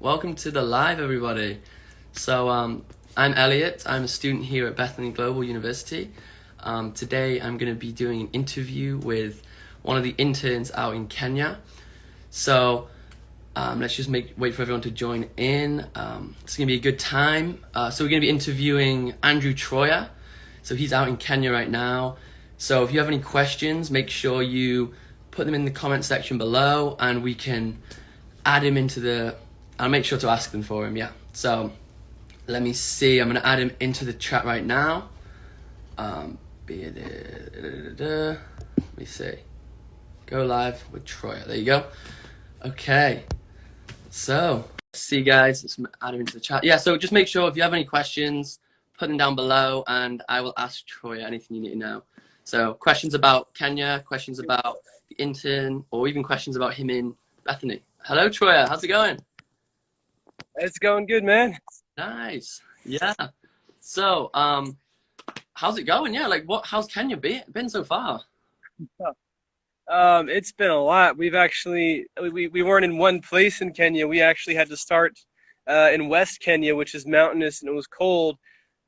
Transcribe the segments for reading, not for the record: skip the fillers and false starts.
Welcome to the live, everybody. I'm Elliot. I'm a student here at Bethany Global University. Today, I'm going to be doing an interview with one of the interns out in Kenya. Let's just wait for everyone to join in. It's going to be a good time. So we're going to be interviewing Andrew Troyer. So he's out in Kenya right now. So if you have any questions, make sure you put them in the comment section below, and we can add him into the. I'll make sure to ask them for him. Yeah. So let me see. I'm gonna add him into the chat right now. Let me see. Go live with Troyer. There you go. Okay. So see, guys. Let's add him into the chat. Yeah. So just make sure if you have any questions, put them down below, and I will ask Troyer anything you need to know. So questions about Kenya, questions about the intern, or even questions about him in Bethany. Hello, Troyer. How's it going? It's going good, man. Nice. Yeah. So, how's it going? Yeah, like how's Kenya been so far? It's been a lot. We weren't in one place in Kenya. We actually had to start in West Kenya, which is mountainous and it was cold.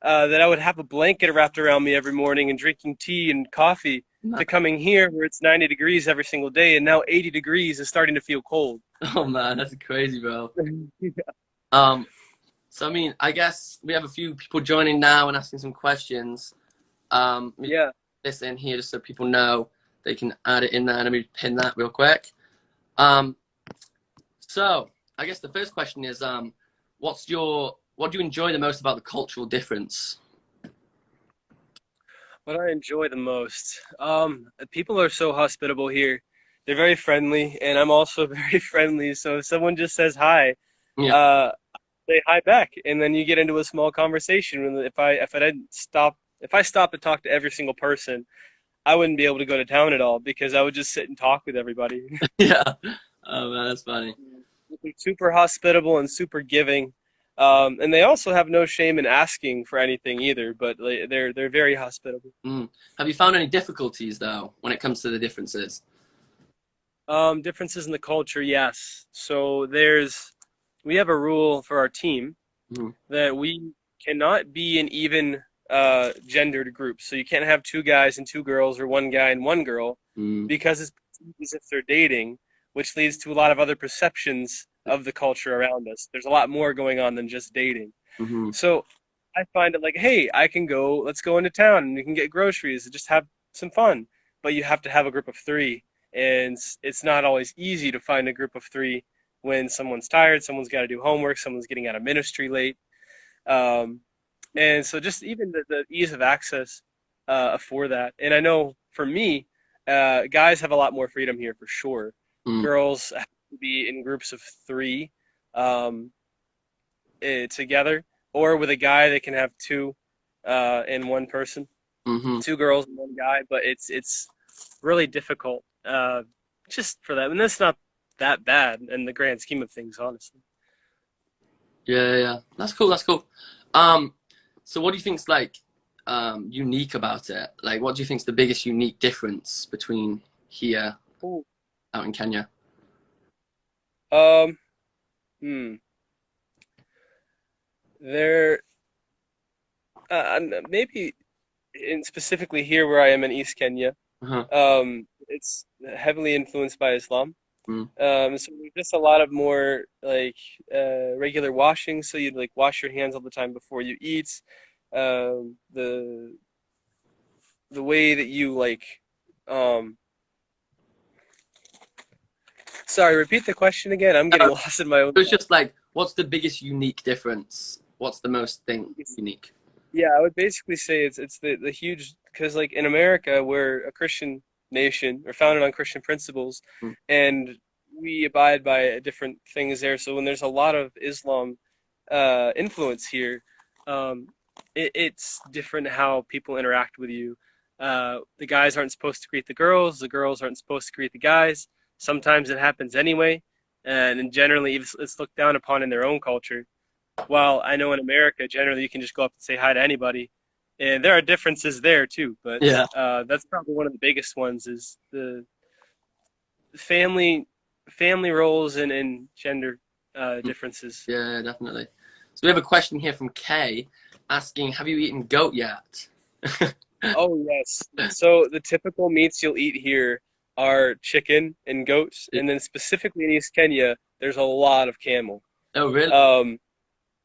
That I would have a blanket wrapped around me every morning and drinking tea and coffee. To coming here where it's 90 degrees every single day, and now 80 degrees is starting to feel cold. Oh man, that's crazy, bro. Um, so I mean, I guess we have a few people joining now and asking some questions. Yeah. This in here just so people know they can add it in there. Let me pin that real quick. Um, so I guess the first question is, what do you enjoy the most about the cultural difference? What I enjoy the most. People are so hospitable here. They're very friendly, and I'm also very friendly. So if someone just says hi, Yeah. uh, say hi back, and then you get into a small conversation. And if I stopped to talk to every single person, I wouldn't be able to go to town at all because I would just sit and talk with everybody. Yeah. Oh man, that's funny. They're super hospitable and super giving, and they also have no shame in asking for anything either. But they're very hospitable. Mm. Have you found any difficulties though when it comes to the differences? Differences in the culture, yes. So we have a rule for our team Mm. that we cannot be in even gendered groups. So you can't have two guys and two girls or one guy and one girl Mm. because it's perceived as if they're dating, which leads to a lot of other perceptions of the culture around us. There's a lot more going on than just dating. Mm-hmm. So I find it like, hey, let's go into town and we can get groceries and just have some fun. But you have to have a group of three. And it's not always easy to find a group of three when someone's tired, someone's got to do homework, someone's getting out of ministry late. Um, and so just even the ease of access for that. And I know for me, guys have a lot more freedom here for sure. Mm. Girls have to be in groups of three um, together, or with a guy they can have two and one person, Mm-hmm. two girls and one guy. But it's really difficult just for that, and that's not that bad in the grand scheme of things, honestly. Yeah. That's cool. That's cool. Um, so what do you think's like unique about it? Like, what do you think's the biggest unique difference between here Ooh. out in Kenya? Um, hmm. There, maybe in specifically here where I am in East Kenya, Uh-huh. it's heavily influenced by Islam. Mm. So there's just a lot of more like regular washing. So you'd like wash your hands all the time before you eat. The way that you like, um, sorry, repeat the question again. I'm getting So lost in my own it's thoughts. just like, what's the biggest unique difference? What's the most thing unique? Yeah, I would basically say it's the huge because like in America we're a Christian nation, we're founded on Christian principles, Mm. and we abide by different things there. So when there's a lot of Islam influence here, um, it's different how people interact with you. The guys aren't supposed to greet the girls aren't supposed to greet the guys. Sometimes it happens anyway, and generally it's looked down upon in their own culture. While I know in America, generally you can just go up and say hi to anybody, and there are differences there too. But Yeah. that's probably one of the biggest ones is the family roles and gender differences. Yeah, definitely. So we have a question here from Kay asking, have you eaten goat yet? Oh yes. So the typical meats you'll eat here are chicken and goats, and then specifically in East Kenya, there's a lot of camel. Oh, really? Um,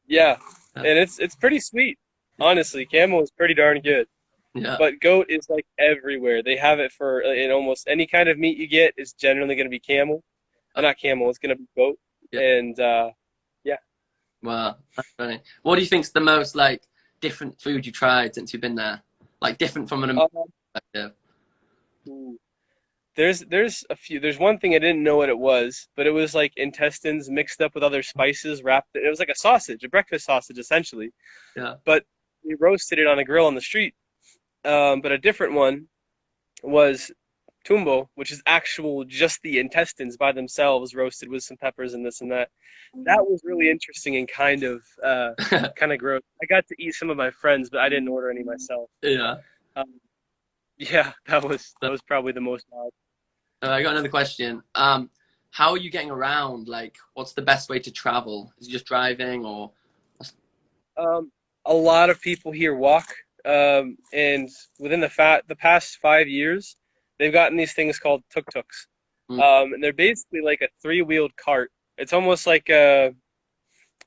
yeah, and it's pretty sweet. Honestly, camel is pretty darn good. Yeah. But goat is like everywhere. They have it for in almost any kind of meat you get is generally going to be camel. Not camel, it's going to be goat. Yeah. And yeah. Wow, that's funny. What do you think's the most like different food you tried since you've been there? Like different from an American Um, perspective. ooh. There's a few. There's one thing I didn't know what it was, but it was like intestines mixed up with other spices wrapped. It was like a sausage, a breakfast sausage essentially. Yeah. But we roasted it on a grill on the street. But a different one was tumbo, which is actual just the intestines by themselves roasted with some peppers and this and that. That was really interesting and kind of gross. I got to eat some of my friends, but I didn't order any myself. Yeah. Um, yeah, that was probably the most odd. I got another question. How are you getting around? Like, what's the best way to travel? Is it just driving or? Um, a lot of people here walk, and within the past 5 years, they've gotten these things called tuk-tuks, Mm. and they're basically like a three-wheeled cart. It's almost like a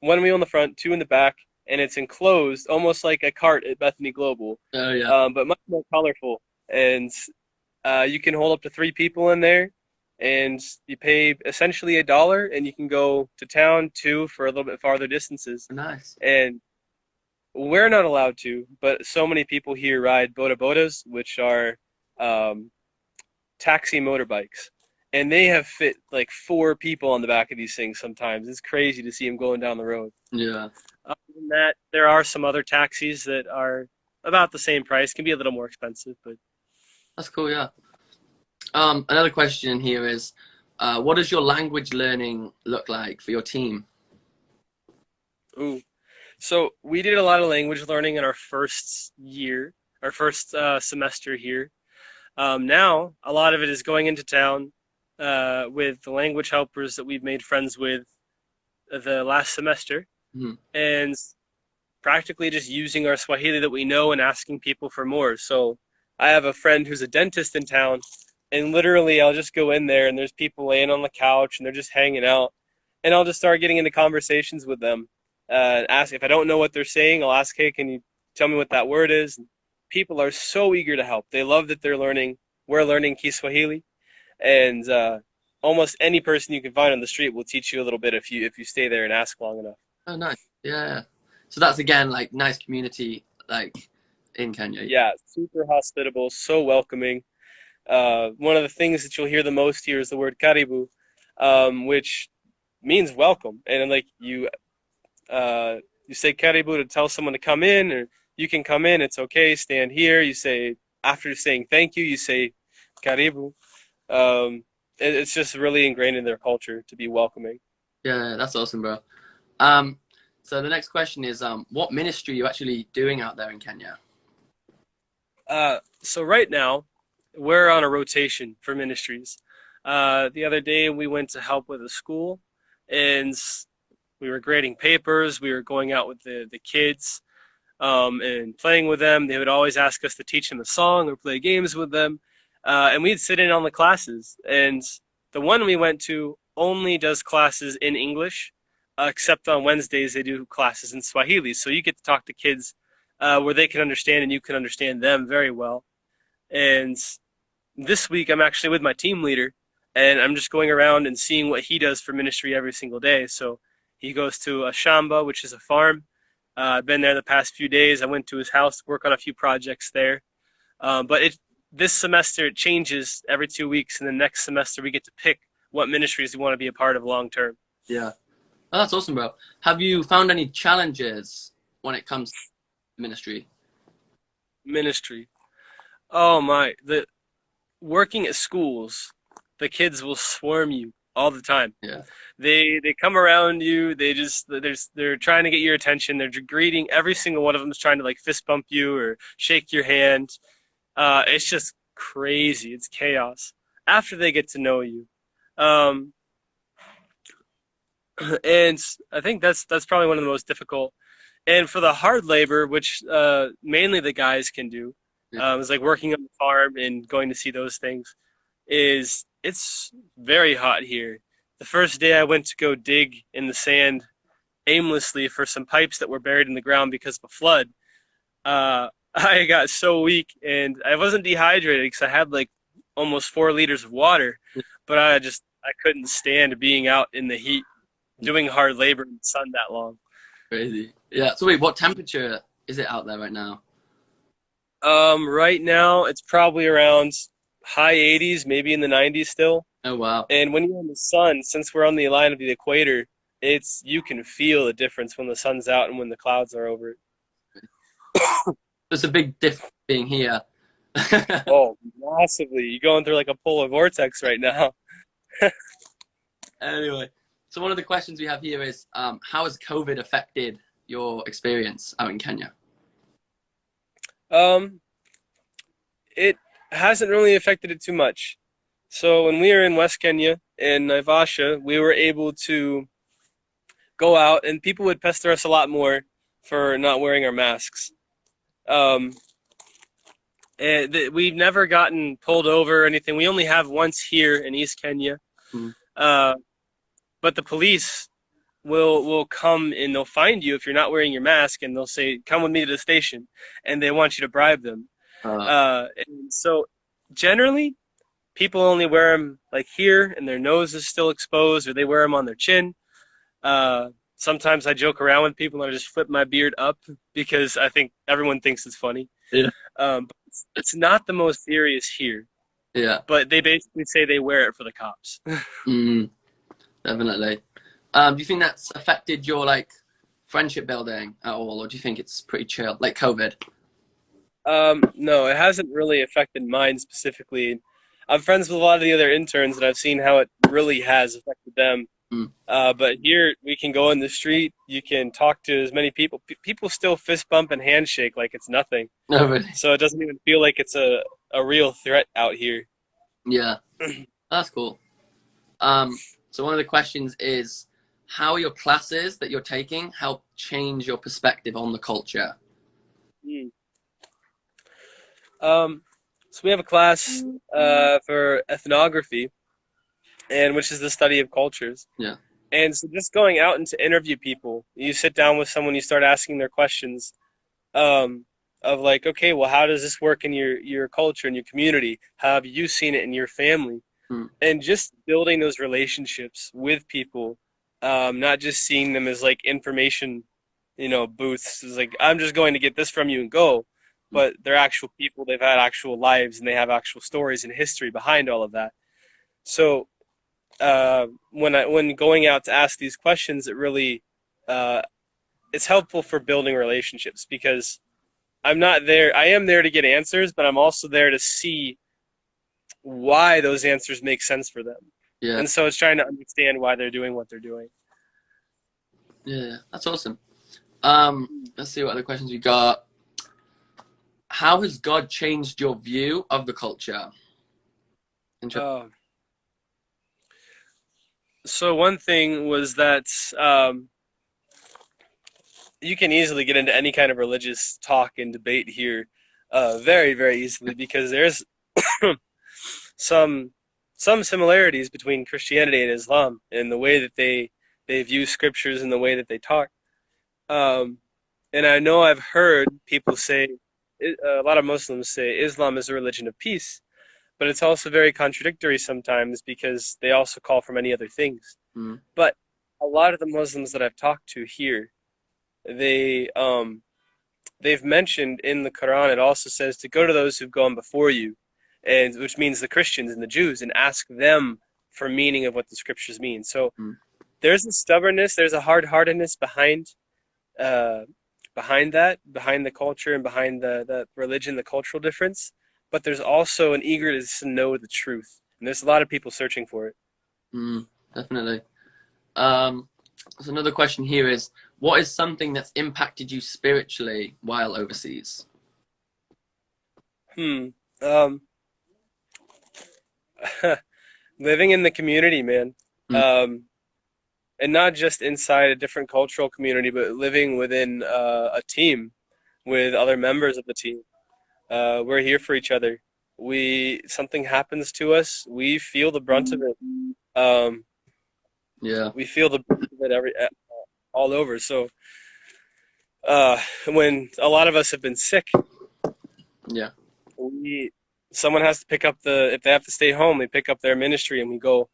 one wheel in the front, two in the back, and it's enclosed almost like a cart at Bethany Global, Oh yeah. but much more colorful. And you can hold up to three people in there, and you pay essentially $1, and you can go to town, two for a little bit farther distances. Nice. And we're not allowed to, but so many people here ride boda bodas, which are um, taxi motorbikes. And they have fit like four people on the back of these things sometimes. It's crazy to see them going down the road. Yeah. Other than that, there are some other taxis that are about the same price, can be a little more expensive, but That's cool. Yeah. Another question here is, what does your language learning look like for your team? ooh. So we did a lot of language learning in our first year, our first semester here. Now, a lot of it is going into town with the language helpers that we've made friends with the last semester, Mhm. and practically just using our Swahili that we know and asking people for more. So I have a friend who's a dentist in town, and literally I'll just go in there and there's people laying on the couch and they're just hanging out, and I'll just start getting into conversations with them. Ask if I don't know what they're saying, I'll ask, hey, can you tell me what that word is? People are so eager to help. They love that they're learning. We're learning Kiswahili, and almost any person you can find on the street will teach you a little bit if you stay there and ask long enough. Oh, nice. Yeah. So that's again like nice community like in Kenya. Yeah, super hospitable, so welcoming. One of the things that you'll hear the most here is the word karibu, which means welcome. And like you say karibu to tell someone to come in, or you can come in, it's okay, stand here. You say, after saying thank you, you say karibu. It's just really ingrained in their culture to be welcoming. Yeah, that's awesome, bro. Um, so the next question is, what ministry are you actually doing out there in Kenya? So right now, we're on a rotation for ministries. The other day, we went to help with a school, and we were grading papers. We were going out with the kids and playing with them. They would always ask us to teach them a song or play games with them, and we'd sit in on the classes. And the one we went to only does classes in English, except on Wednesdays they do classes in Swahili. So you get to talk to kids where they can understand and you can understand them very well. And this week I'm actually with my team leader, and I'm just going around and seeing what he does for ministry every single day. So he goes to a shamba, which is a farm. I've been there the past few days. I went to his house to work on a few projects there. But this semester it changes every 2 weeks, and the next semester we get to pick what ministries we want to be a part of long term. Yeah. Oh, that's awesome, bro. Have you found any challenges when it comes to ministry? Ministry. Oh my, the working at schools, the kids will swarm you all the time. Yeah. They come around you. They're trying to get your attention. They're greeting every single one of them is trying to like fist bump you or shake your hand. It's just crazy. It's chaos. After they get to know you, um, And I think that's probably one of the most difficult. And for the hard labor, which mainly the guys can do, Yeah. is like working on the farm and going to see those things. Is it's very hot here. The first day I went to go dig in the sand aimlessly for some pipes that were buried in the ground because of a flood. I got so weak, and I wasn't dehydrated because I had like almost 4 liters of water, but I couldn't stand being out in the heat doing hard labor in the sun that long. Crazy. Yeah. So wait, what temperature is it out there right now? Right now it's probably around high 80s, maybe in the 90s still. Oh wow. And when you're in the sun, since we're on the line of the equator, it's you can feel the difference when the sun's out and when the clouds are over it. There's a big diff being here. Oh, massively. You're going through like a polar vortex right now. Anyway, so one of the questions we have here is, how has COVID affected your experience out in Kenya? Um, it hasn't really affected it too much. So when we were in West Kenya in Naivasha, we were able to go out and people would pester us a lot more for not wearing our masks. Um, we've never gotten pulled over or anything. We only have once here in East Kenya. Mm. Uh, but the police will come and they'll find you if you're not wearing your mask, and they'll say, "Come with me to the station," and they want you to bribe them. Uh, And so generally, people only wear them like here, and their nose is still exposed, or they wear them on their chin. Sometimes I joke around with people and I just flip my beard up because I think everyone thinks it's funny. yeah. But it's not the most serious here. Yeah. But they basically say they wear it for the cops. Mm, definitely. Do you think that's affected your like friendship building at all, or do you think it's pretty chill, like COVID? No, it hasn't really affected mine specifically. I'm friends with a lot of the other interns, and I've seen how it really has affected them. Mm. But here we can go in the street, you can talk to as many people. People still fist bump and handshake like it's nothing. No, really. So it doesn't even feel like it's a real threat out here. Yeah, that's cool. Um, so one of the questions is, how are your classes that you're taking help change your perspective on the culture? Mm. So we have a class for ethnography, and which is the study of cultures. Yeah. And so just going out and to interview people, you sit down with someone, you start asking their questions, um, of like, okay, well, how does this work in your culture and your community? How have you seen it in your family? Mm. And just building those relationships with people, not just seeing them as like information, booths. It's like I'm just going to get this from you and go, but they're actual people. They've had actual lives and they have actual stories and history behind all of that. So when going out to ask these questions, it really uh, it's helpful for building relationships because I'm not there. I am there to get answers, but I'm also there to see why those answers make sense for them. Yeah. And so it's trying to understand why they're doing what they're doing. Yeah, that's awesome. Let's see what other questions we got. How has God changed your view of the culture? Uh, so one thing was that you can easily get into any kind of religious talk and debate here, very, very easily because there's some some similarities between Christianity and Islam in the way that they view scriptures and the way that they talk. Um, and I know I've heard people say, a lot of Muslims say Islam is a religion of peace, but it's also very contradictory sometimes because they also call for many other things. Mm. But a lot of the Muslims that I've talked to here, they they've mentioned in the Quran, it also says to go to those who've gone before you, and which means the Christians and the Jews, and ask them for meaning of what the scriptures mean. So Mm. there's a stubbornness, there's a hard-heartedness uh, behind the culture and behind the religion, the cultural difference. But there's also an eagerness to know the truth, and there's a lot of people searching for it. Mm, definitely. Um, so another question here is, what is something that's impacted you spiritually while overseas? Hmm. Um, living in the community, man. Mm. Um, and not just inside a different cultural community, but living within a team with other members of the team. We're here for each other. We something happens to us, we feel the brunt of it. Um, Yeah. we feel the brunt of it all over. So when a lot of us have been sick, Yeah. we someone has to pick up if they have to stay home, they pick up their ministry, and we go,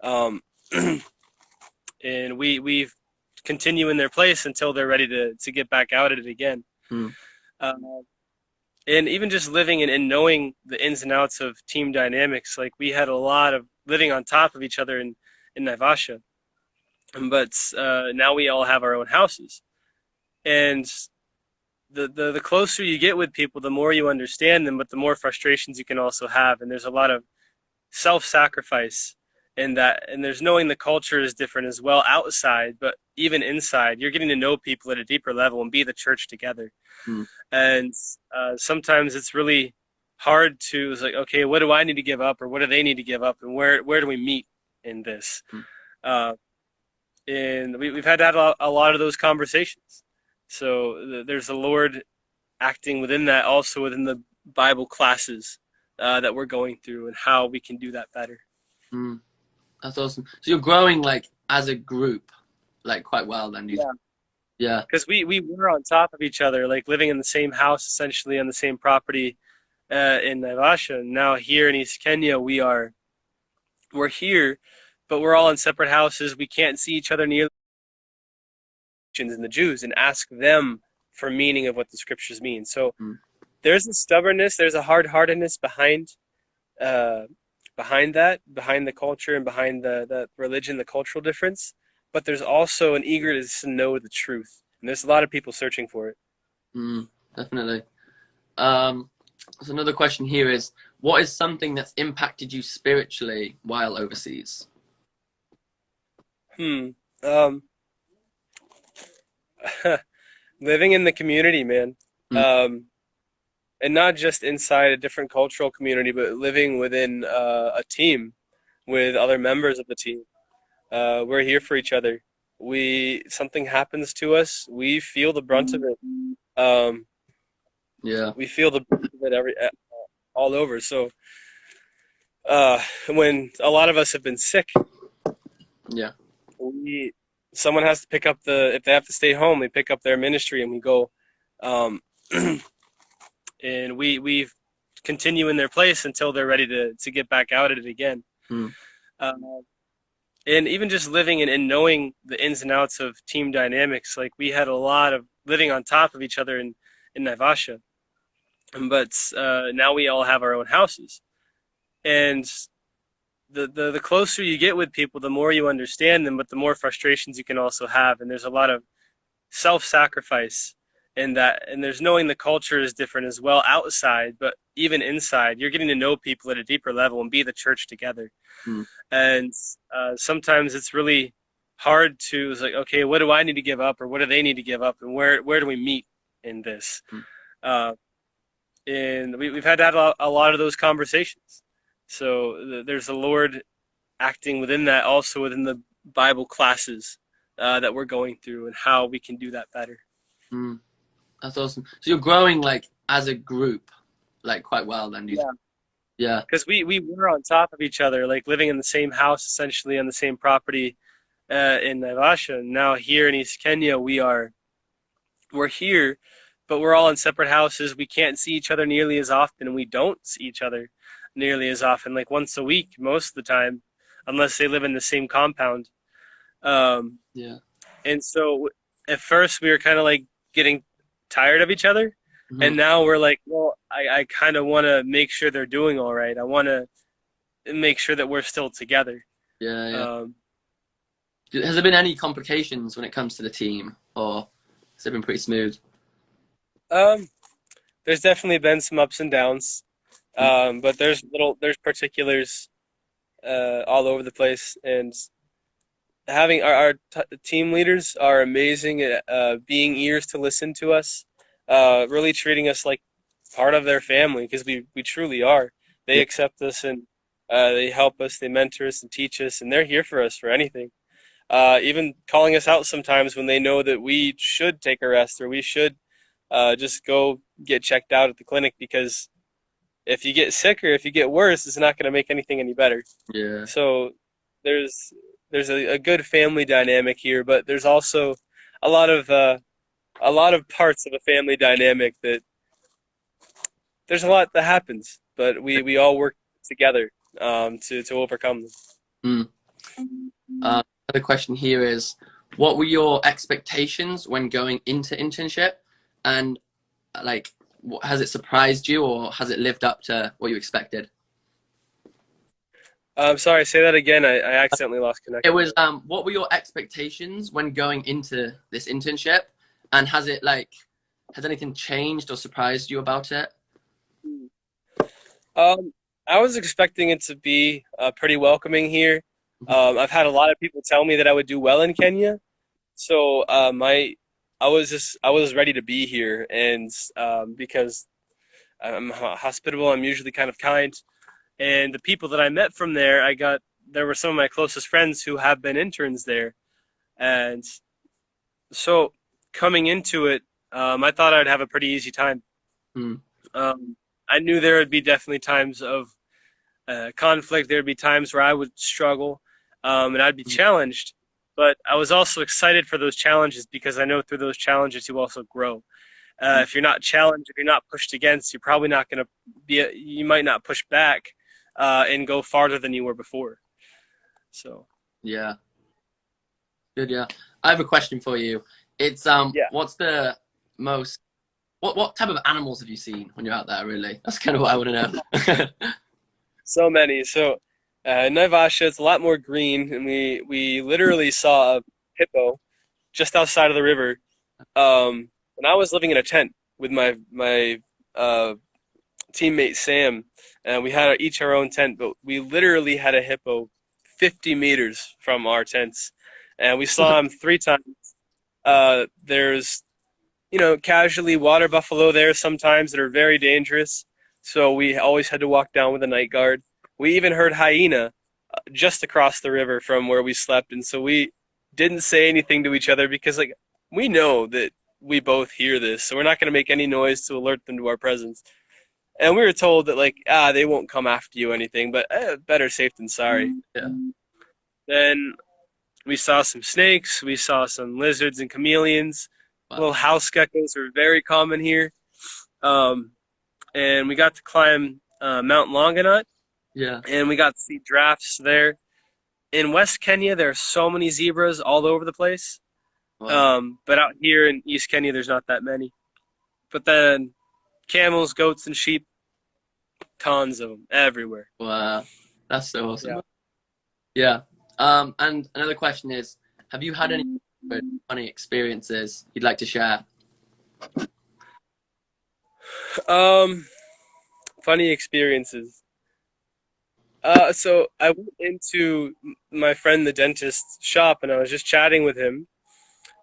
um, and we continue in their place until they're ready to get back out at it again. Mm. Uh, and even just living and knowing the ins and outs of team dynamics, like we had a lot of living on top of each other in Naivasha, but now we all have our own houses, and the closer you get with people, the more you understand them, but the more frustrations you can also have. And there's a lot of self-sacrifice in that, and there's knowing the culture is different as well outside, but even inside, you're getting to know people at a deeper level and be the church together. Mm. And sometimes it's really hard to, it's like, okay, what do I need to give up, or what do they need to give up, and where do we meet in this? Mm. Uh, and we've had to have a lot of those conversations. So there's the Lord acting within that, also within the Bible classes that we're going through, and how we can do that better. Mm. That's awesome. So you're growing like as a group, like quite well then. Yeah, Yeah. because we were on top of each other, like living in the same house, essentially on the same property in Naivasha. Now here in East Kenya, we're here, but we're all in separate houses. We can't see each other nearly. And the Jews, and ask them for meaning of what the scriptures mean. So Mm. there's a stubbornness, there's a hard-heartedness uh, behind the culture and behind the religion, the cultural difference. But there's also an eagerness to know the truth, and there's a lot of people searching for it. Mm. Definitely. So another question here is, what is something that's impacted you spiritually while overseas? Hmm. Um, living in the community, man. Mm. Um, and not just inside a different cultural community, but living within a team with other members of the team. We're here for each other. We something happens to us, we feel the brunt of it. Um, Yeah. we feel the brunt of it all over. So when a lot of us have been sick, Yeah. we someone has to pick up if they have to stay home, they pick up their ministry, and we go, um, and we continue in their place until they're ready to get back out at it again. Mm. Uh, and even just living and knowing the ins and outs of team dynamics, like we had a lot of living on top of each other in Naivasha, but now we all have our own houses. And the closer you get with people, the more you understand them, but the more frustrations you can also have. And there's a lot of self-sacrifice in that, and there's knowing the culture is different as well outside, but even inside, you're getting to know people at a deeper level and be the church together. Mm. And sometimes it's really hard to, it's like, okay, what do I need to give up, or what do they need to give up, and where do we meet in this? Mm. Uh, and we've had to have a lot of those conversations. So there's the Lord acting within that, also within the Bible classes that we're going through, and how we can do that better. Mm. That's awesome. So you're growing like as a group, like quite well then. Yeah, Yeah. because we were on top of each other, like living in the same house, essentially on the same property in Naivasha. Now here in East Kenya, we're here, but we're all in separate houses. We can't see each other nearly as often, and we don't see each other nearly as often, like once a week most of the time, unless they live in the same compound. Um, Yeah. and so at first we were kind of like getting tired of each other, Mm-hmm. and now we're like, well, I kind of want to make sure they're doing all right. I want to make sure that we're still together. Yeah. Yeah. Um, Has there been any complications when it comes to the team, or has it been pretty smooth? um, there's definitely been some ups and downs, Mm. but there's particulars all over the place, and having our team leaders are amazing at being ears to listen to us, really treating us like part of their family, because we truly are. They Yeah. accept us, and they help us, they mentor us and teach us, and they're here for us for anything. even calling us out sometimes when they know that we should take a rest or we should just go get checked out at the clinic because if you get sick or if you get worse, it's not going to make anything any better. Yeah. So there's there's a good family dynamic here, but there's also a lot of uh, a lot of parts of a family dynamic that there's a lot that happens, but we all work together to overcome them. Mm. Another question here is, what were your expectations when going into internship, and like, has it surprised you or has it lived up to what you expected? Sorry, say that again. I accidentally lost It connection was there. what were your expectations when going into this internship, and has anything changed or surprised you about it? Um, I was expecting it to be pretty welcoming here. Mhm. I've had a lot of people tell me that I would do well in Kenya, so I was ready to be here, and because I'm hospitable, I'm usually kind of kind, and the people that I met from there, there were some of my closest friends who have been interns there, and so coming into it, I thought I'd have a pretty easy time. Mm. Um, I knew there would be definitely times of conflict. There'd be times where I would struggle, and I'd be challenged. But I was also excited for those challenges because I know through those challenges you also grow. If you're not challenged, if you're not pushed against, you're probably not going to you might not push back and go farther than you were before. So, Yeah, good. Yeah, I have a question for you. It's yeah, what's the most what type of animals have you seen when you're out there? Really, that's kind of what I want to know. so many. So, Naivasha, it's a lot more green, and we literally saw a hippo just outside of the river. And I was living in a tent with my teammate Sam, and we had each our own tent, but we literally had a hippo 50 meters from our tents, and we saw him three times. There's casually water buffalo there sometimes that are very dangerous, so we always had to walk down with a night guard. We even heard hyena just across the river from where we slept, and so we didn't say anything to each other because like we know that we both hear this, so we're not going to make any noise to alert them to our presence. And we were told that like they won't come after you or anything, but better safe than sorry. Yeah. Then we saw some snakes, we saw some lizards and chameleons. Wow. Little house geckos are very common here. Um, and we got to climb Mount Longonot, Yeah. and we got to see giraffes there. In West Kenya, there are so many zebras all over the place. Wow. But out here in East Kenya, there's not that many. But then camels, goats, and sheep, tons of them everywhere. Wow. That's so Yeah. awesome. Yeah. And another question is, have you had any good, funny experiences you'd like to share? Um, Funny experiences. So I went into my friend the dentist's shop, and I was just chatting with him.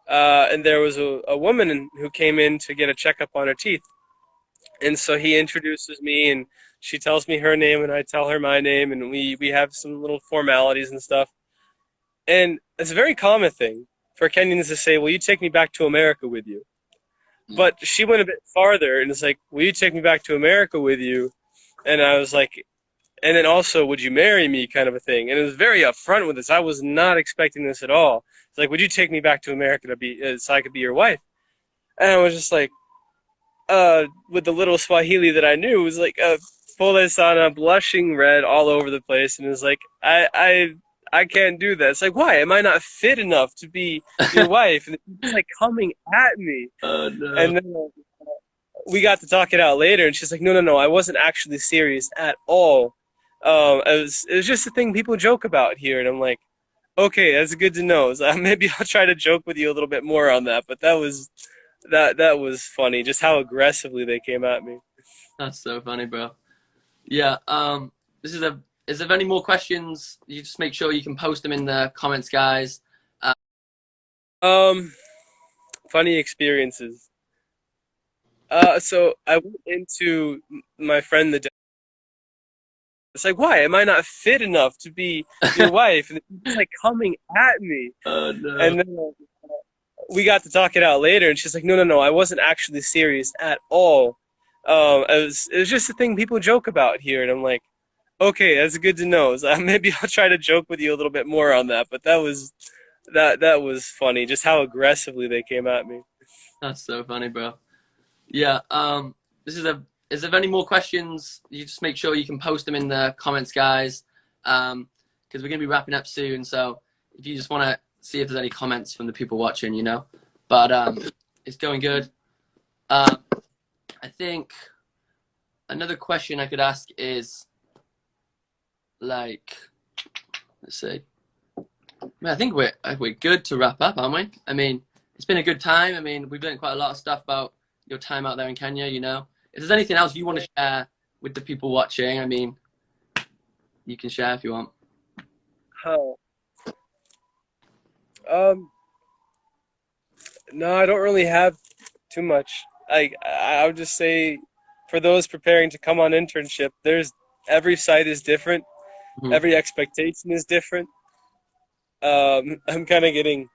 And there was a woman who came in to get a checkup on her teeth. And so he introduces me, and she tells me her name, and I tell her my name, and we have some little formalities and stuff. And it's a very common thing for Kenyans to say, "Will you take me back to America with you?" Mm. But she went a bit farther, and it's like, "Will you take me back to America with you?" And I was like, and then also, "Would you marry me?" kind of a thing. And it was very upfront with this. I was not expecting this at all. It's like, "Would you take me back to America to be so I could be your wife?" And I was just like, with the little Swahili that I knew, it was like Pole Sana, blushing red all over the place, and it was like, I can't do that. It's like, why? Am I not fit enough to be your wife? And it's like coming at me. Oh no. And then we got to talk it out later, and she's like, no, no, no, I wasn't actually serious at all. It was just a thing people joke about here, and I'm like, okay, that's good to know. So maybe I'll try to joke with you a little bit more on that. But that was funny, just how aggressively they came at me. That's so funny, bro. Yeah. This is a. Is there any more questions? You just make sure you can post them in the comments, guys. Um, Funny experiences. So I went into my friend the It's like, why am I not fit enough to be your wife? And it's like coming at me. Oh no. And then we got to talk it out later, and she's like, no, no, no, I wasn't actually serious at all. It was just a thing people joke about here, and I'm like, okay, that's good to know. So maybe I'll try to joke with you a little bit more on that. But that was funny, just how aggressively they came at me. That's so funny, bro. Yeah. This is a. Is there any more questions? You just make sure you can post them in the comments, guys. Because we're gonna be wrapping up soon. So if you just want to see if there's any comments from the people watching, you know. But it's going good. Um, I think another question I could ask is like, let's see. I mean, I think we're good to wrap up, aren't we? I mean, it's been a good time. I mean, we've learned quite a lot of stuff about your time out there in Kenya, you know. If there's anything else you want to share with the people watching, I mean, you can share if you want. How? Um, no, I don't really have too much. I would just say, for those preparing to come on internship, there's every site is different, Mhm. every expectation is different. I'm kind of getting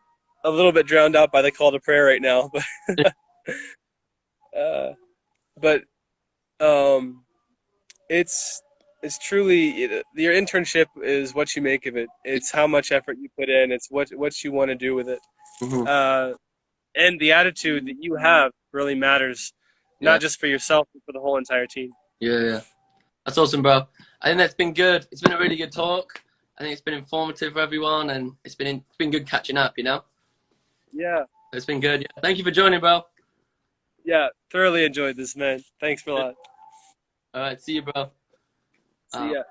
a little bit drowned out by the call to prayer right now, uh, but um, it's it's truly your internship is what you make of it. It's how much effort you put in. It's what you want to do with it. Mhm. Uh, and the attitude that you have really matters, Yeah, not just for yourself, but for the whole entire team. yeah, yeah. That's awesome, bro. I think that's been good. It's been a really good talk. I think it's been informative for everyone, and it's been good catching up. You know, Yeah, it's been good. Yeah. Thank you for joining, bro. yeah, thoroughly enjoyed this, man. Thanks for a lot. All right, see you, bro. See ya.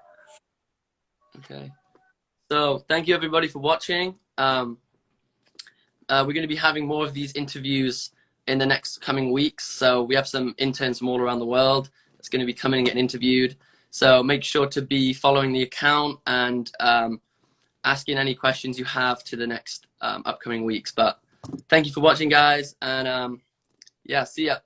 Okay. So thank you everybody for watching. We're going to be having more of these interviews in the next coming weeks. So we have some interns from all around the world that's going to be coming and getting interviewed. So make sure to be following the account and asking any questions you have to the next upcoming weeks. But thank you for watching, guys, and yeah, see ya.